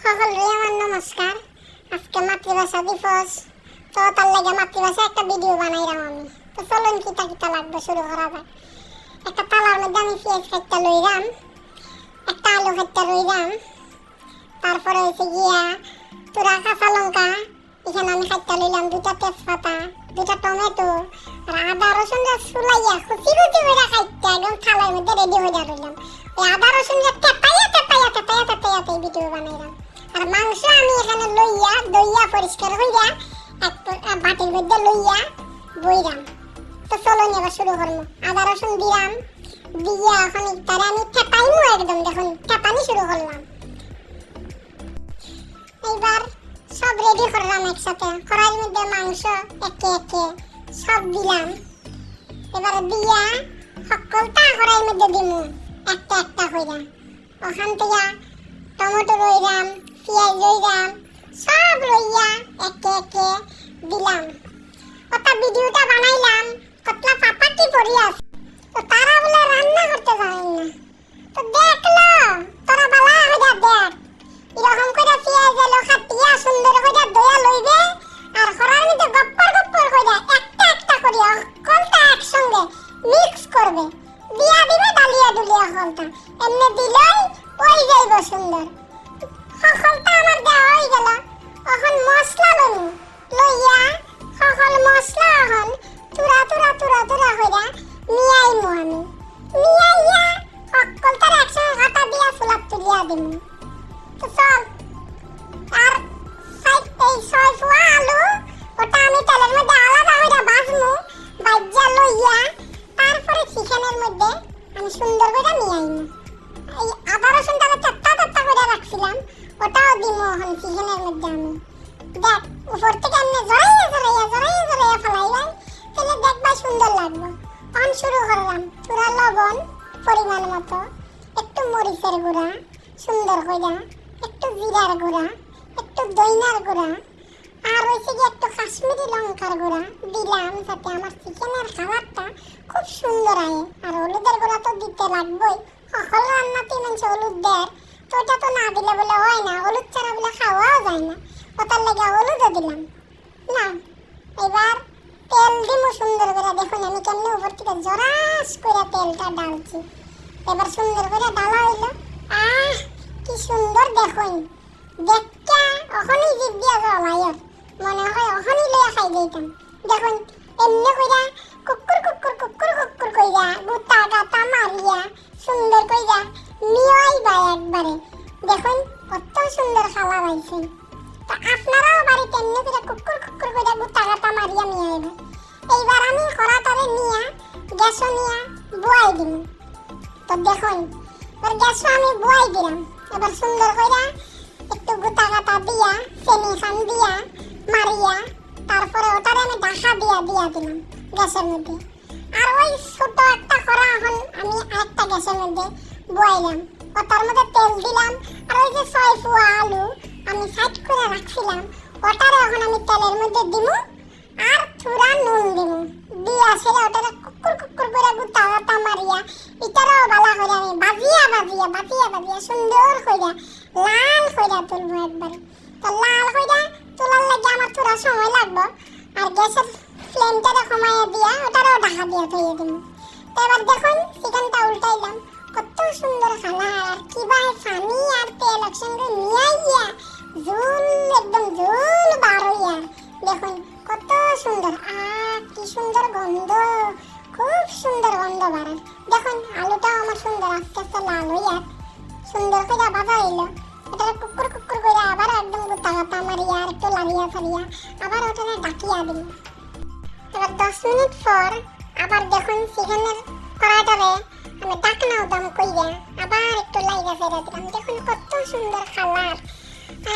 সকলরে আমার নমস্কার। আজকে মাতৃভাষা দিবস, তো তার লাগে মাতৃভাষা একটা ভিডিও বানাইলাম আমি। তো চলুন কিতা কিতা লাগবে শুরু করা যাক। একটা তালার মধ্যে আমি পেঁয়াজ কাটতে লইলাম, একটা আলু কাটতে লইলাম, তারপরে হচ্ছে গিয়া তোরা কাঁচা লঙ্কা এখানে আমি কাটতে লইলাম, দুটা তেজপাতা, দুটা টমেটো, আর আদা রসুন চুলাইয়া কুচি কুচি করে কাটতে একদম থালার মধ্যে রেডি হয়ে রইলাম। ওই আদা রসুন তেপাইয়া ভিডিও বানাইলাম। আর মাংস আমি এখানে লইয়া দইয়া পরিষ্কার হইয়া একটা বাটির মধ্যে লইয়া বইলাম। তো চলুন এবার শুরু করবো। আদা রসুন দিলাম, দিয়া এখন তারা আমি টেপাইমু একদম, দেখুন টেপানি শুরু করলাম। এইবার সব রেডি করলাম একসাথে, কড়াইয়ের মধ্যে মাংস একে একে সব দিলাম। এবার দিয়া সকলটা কড়াইয়ের মধ্যে দিমু একটা একটা হইয়া। ওখান থেকে টমেটো রইলাম, পেঁয়াজ রইলাম, সব রইয়া একে একে দিলাম। ওটা ভিডিওটা বানাইলাম, কতলা পাপা কি করি আছে, তো তারা বলে রান্না করতে জানেন না। তো দেখলো তোরা বালা হইয়া দেখ, এরকম করে পেঁয়াজ আলু কাটিয়া সুন্দর করে দয়া লইবে, আর কড়াইয়ের মধ্যে গপ্পর গপ্পর করে একটা একটা করে কলটা একসঙ্গে মিক্স করবে, দিয়া দিবে ডালিয়া ডুলিয়া কলটা, এমনি দিলেই ওই যাইব সুন্দর। সকলটা আমার দেওয়া হয়ে গেল। এখন মশলা লইয়া সকল মশলা এখন তুরা তুরা তুরা তুরা হইয়া নিয়াইমু আমি, নিয়াইয়া সকলটার একসঙ্গে কাটা দিয়া চুলাত তুলিয়া দিমু। তো চল, আর ছয় ফুয়া আলু ওটা আমি তেলের মধ্যে আলাদা হইয়া ভাজমু, ভাজ্যা লইয়া তারপরে চিকেনের মধ্যে আমি সুন্দর করে নিয়াইমু। এই আদা রসুনটা চারটা চারটা করে রাখছিলাম, ওটাও দিমু এখন চিকেনের মধ্যে আমি। দেখ উপর থেকে এমনি জড়াইয়া ফেলাইবাই, তাহলে দেখবা সুন্দর লাগবে। তখন শুরু করলাম। পুরা লবণ পরিমাণ মতো, একটু মরিচের গুঁড়া সুন্দর করে, একটু জিরার গুঁড়া, একটু দইনার গুঁড়া, আর হয়েছে কি একটু কাশ্মীরি লঙ্কার গুঁড়া দিলাম, যাতে আমার চিকেনের কালারটা খুব সুন্দর আয়। আর হলুদের গুঁড়া তো দিতে লাগবেই, সকল রান্নাতে মানুষ হলুদ দেয়, তো ওটা তো না দিলে বলে হয় না, হলুদ ছাড়া বলে খাওয়াও যায় না, ওটার লেগে হলুদও দিলাম না। এবার তেল দিমু সুন্দর করে, দেখুন আমি কেমনি উপর থেকে জরাস করে তেলটা ডালছি। এবার সুন্দর করে ডালা হইল, কি সুন্দর দেখুন, দেখটা ওখানেই জিভ দিয়া জলাইর মনে হয়, ওখানেই লইয়া খাই দিতাম। দেখুন এমনি কইরা কুকুর কুকুর কুকুর কুকুর কইরা গুতা গাতা মারিয়া সুন্দর কইরা নিয়াইবা একবারে। দেখুন কত সুন্দর খাওয়া হয়েছে। তো আপনারাও বাড়িতে এমনি করে কুকুর কুকুর কইরা গুতা গাতা মারিয়া নিয়াইবা। এইবার আমি কড়াটারে নিয়া গ্যাসও নিয়া বুয়াই দিম। তো দেখুন এবার গ্যাসও আমি বুয়াই দিলাম। এবার সুন্দর কইরা একটু গুতা গাতা দিয়া চেনি খান দিয়া মারিয়া তারপরে ওটারে আমি ঢাকা দিয়া দিলাম গ্যাসের মধ্যে। আর ওই ছোট একটা কড়া এখন আমি আরেকটা গ্যাসের মধ্যে বয়াইলাম, ওটার মধ্যে তেল দিলাম। আর ওই যে 6 ফুয়া আলু আমি সাইড করে রাখছিলাম, ওটারে এখন আমি তেলের মধ্যে দিমু, আর থুরা নুন দিমু, দিয়া সেটা ওটারে কুকুর কুকুর করে গুতা গাতা মারিয়া এটারও বালা করে আমি বাজিয়া সুন্দর কইরা লাল কইরা তুলবো একবারে। তো লাল কইরা তোলার লাগে আমার থোড়া সময় লাগবে, আর গ্যাসের ফ্লেমটারে কমাইয়া দিয়া ওটারও ঢাকা দিয়া থইয়ে দিমু। তো এবার দেখুন চিকেনটা উল্টাইলাম, কত সুন্দর কালার, আর কিবা পানি আর তেল একসঙ্গে মিলাইয়া ঝোল একদম ঝোল বার হইয়া দেখুন কত সুন্দর, কি সুন্দর গন্ধ, খুব সুন্দর গন্ধ বাড়ে। দেখুন আলুটাও আমার সুন্দর আস্তে আস্তে লাল হইয়া সুন্দর করে ভাজা হইল। এটা কুকুর কুকুর করে আবার একদম গুতা গাতা মারিয়া আর একটু লাড়িয়া ফাড়িয়া আবার ওটাকে ডাকিয়া দিল। এবার 10 মিনিট পর আবার দেখুন চিকেনের কড়াইটারে আমি ডাকনাও দাম কইরা আবার একটু লাইগা ফেরা দিলাম। দেখুন কত সুন্দর কালার,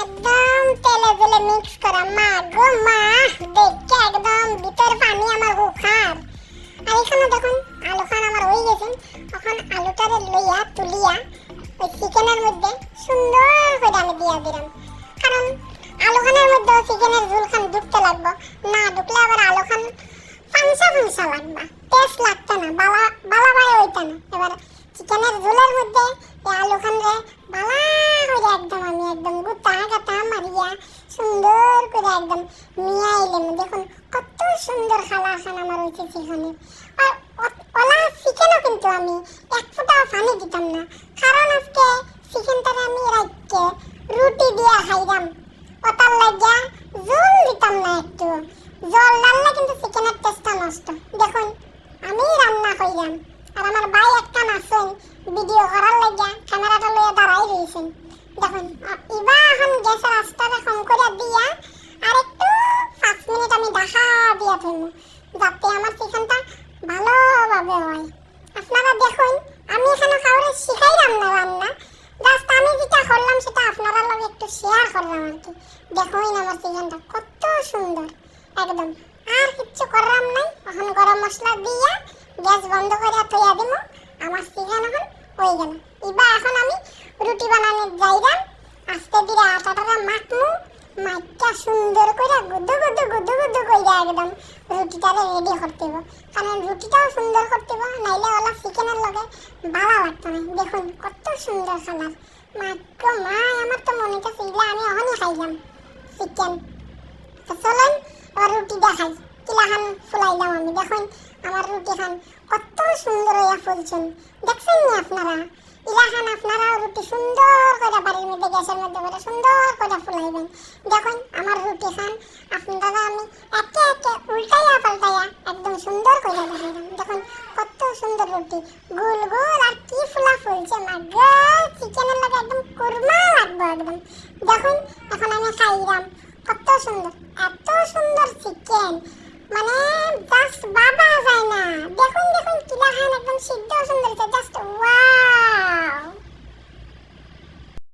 একদম তেলে জলে মিক্স করা। মা গো মা, দেখে একদম ভিতর পানি আমার হুখার। আর এখানে দেখুন আলু খান আমার হয়ে গেছে। এখন আলুটারে লইয়া তুলিয়া ওই চিকেনের মধ্যে সুন্দর করে আমি দিয়া দিলাম, কারণ আলু খানের মধ্যে চিকেনের ঝোল খান ঢুকতে লাগবে, না ঢুকলে আবার আলু খান ফাংসা লাগবে, টেস্ট লাগতো না, বালা বাই হইতো না। এবার চিকেনের ঝোলের মধ্যে এই আলু খান রে বালা করে একদম আমি একদম গুতা একদম নিয়ে আইলাম। দেখুন কত সুন্দর খালা খান আমার হয়েছে চিকেনের। আর ওলা চিকেনও কিন্তু আমি এক ফোঁটাও পানি দিতাম না, কারণ আজকে চিকেনটারে আমি রাখতে রুটি দিয়ে খাইলাম। ওটার লাগিয়া জল দিতাম না, একটু জল ডাললে কিন্তু চিকেনের টেস্টটা নষ্ট। দেখুন আমি রান্না কইলাম আর আমার ভাই একটা আছেন ভিডিও করার লাগিয়া ক্যামেরাটা লইয়া দাঁড়াই রয়েছেন। দেখুন ইবা এখন গ্যাসের আঁচটাকে কম করে দিয়া আর একটু 5 মিনিট আমি ঢাকা দিয়া থইমু, যাতে আমার চিকেনটা ভালোভাবে হয়। আপনারা দেখুন আমি এখানে কাউরে শিখাইলাম না রান্না, জাস্ট আমি যেটা করলাম সেটা আপনারা লগে একটু শেয়ার করলাম আর কি। দেখুন আমার চিকেনটা কত সুন্দর একদম। আর কিচ্ছু করলাম নাই, এখন গরম মশলা দিয়া গ্যাস বন্ধ করে থইয়া দিমু। আমার চিকেন এখন হয়ে গেল। ইবা এখন আমি রুটি বানানোর যাইলাম, আস্তে ধীরে আটাটা মাখমু, মাইকটা সুন্দর করে গুদু গুদু গুদু গুদু কইরা একদম রুটিটারে রেডি করতে হবে, কারণ রুটিটাও সুন্দর করতে হবে, নাইলে ওলা চিকেনের লগে ভালো লাগতো না। দেখুন কত সুন্দর কালার, মাইকো মা আমার তো মনে হচ্ছে এগুলা আমি অহনই খাইলাম চিকেন। তো চলেন আর রুটি দেখাই কিলাখান ফুলাইলাম আমি। দেখুন আমার রুটি খান কত সুন্দর হইয়া ফুলছেন, দেখছেন না আপনারা? ইলাখান আপনারাও রুটি সুন্দর করে বাড়ির মধ্যে গ্যাসের মধ্যে করে সুন্দর করে ফুলাইবেন। দেখুন আমার রুটি খান আপনারা আমি একে একে উল্টাইয়া পাল্টাইয়া একদম সুন্দর করে দেখাইলাম। দেখুন কত সুন্দর রুটি, গোল গোল আর কি ফুলা ফুলছে, মাগো চিকেনের লাগে একদম কুরমা লাগবে একদম। দেখুন এখন আমি খাইলাম কত সুন্দর, এত সুন্দর চিকেন মানে জাস্ট বাবা যায় না। দেখুন দেখুন কিলাখান একদম সিদ্ধ সুন্দর, জাস্ট ওয়াও।